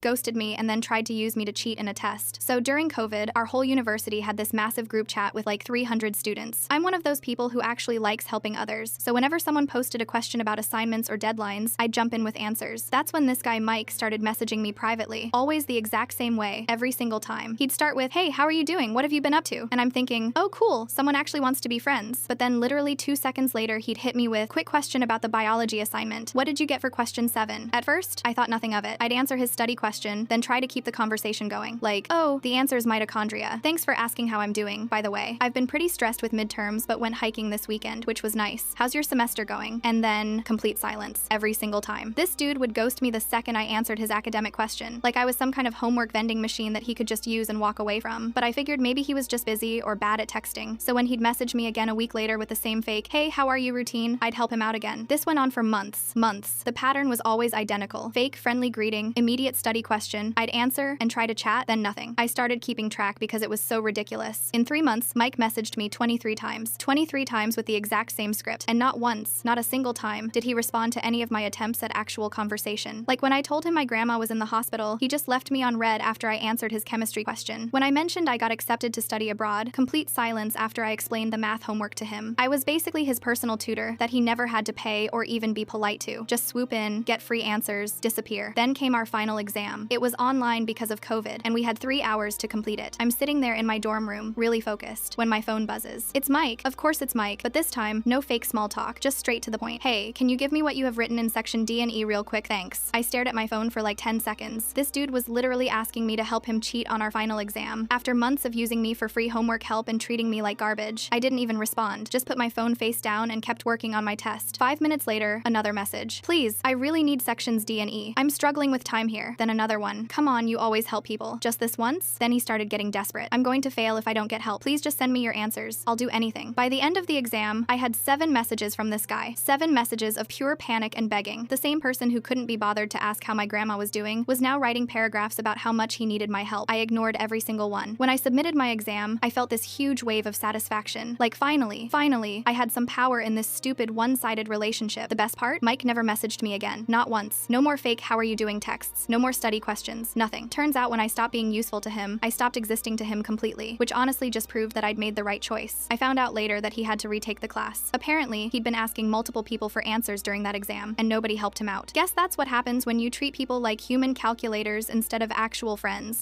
ghosted me, and then tried to use me to cheat in a test. So during COVID, our whole university had this massive group chat with like 300 students. I'm one of those people who actually likes helping others, so whenever someone posted a question about assignments or deadlines, I'd jump in with answers. That's when this guy Mike started messaging me privately, always the exact same way, every single time. He'd start with, "Hey, how are you doing? What have you been up to?" And I'm thinking, oh cool, someone actually wants to be friends. But then literally 2 seconds later, he'd hit me with, "Quick question about the biology assignment. What did you get for question 7? At first, I thought nothing of it. I'd answer his study question, then try to keep the conversation going. Like, "Oh, the answer's mitochondria. Thanks for asking how I'm doing, by the way. I've been pretty stressed with midterms, but went hiking this weekend, which was nice. How's your semester going?" And then complete silence every single time. This dude would ghost me the second I answered his academic question, like I was some kind of homework vending machine that he could just use and walk away from. But I figured maybe he was just busy or bad at texting. So when he'd message me again a week later with the same fake, "Hey, how are you" routine, I'd help him out again. This went on for months. The pattern was always identical. Fake friendly greeting, immediate study question, I'd answer and try to chat, then nothing. I started keeping track because it was so ridiculous. In 3 months, Mike messaged me 23 times. 23 times with the exact same script. And not once, not a single time, did he respond to any of my attempts at actual conversation. Like when I told him my grandma was in the hospital, he just left me on red after I answered his chemistry question. When I mentioned I got accepted to study abroad, complete silence after I explained the math homework to him. I was basically his personal tutor that he never had to pay or even be polite to. Just swoop in, get free answers, disappear. Then came our final exam. It was online because of COVID, and we had 3 hours to complete it. I'm sitting there in my dorm room, really focused, when my phone buzzes. It's Mike. Of course it's Mike, but this time, no fake small talk, just straight to the point. "Hey, can you give me what you have written in section D and E real quick, thanks." I stared at my phone for like 10 seconds. This dude was literally asking me to help him cheat on our final exam. After months of using me for free homework help and treating me like garbage, I didn't even respond, just put my phone face down and kept working on my test. 5 minutes later, another message. "Please, I really need sections D and E. I'm struggling with time here." Then another one. "Come on, you always help people. Just this once?" Then he started getting desperate. "I'm going to fail if I don't get help. Please just send me your answers. I'll do anything." By the end of the exam, I had 7 messages from this guy. 7 messages of pure panic and begging. The same person who couldn't be bothered to ask how my grandma was doing was now writing paragraphs about how much he needed my help. I ignored every single one. When I submitted my exam, I felt this huge wave of satisfaction. Like finally, I had some power in this stupid one-sided relationship. The best part? Mike never messaged me again. Not once. No more fake "how are you doing" texts. No more study questions. Nothing. Turns out when I stopped being useful to him, I stopped existing to him completely, which honestly just proved that I'd made the right choice. I found out later that he had to retake the class. Apparently, he'd been asking multiple people for answers during that exam, and nobody helped him out. Guess that's what happens when you treat people like human calculators instead of actual friends.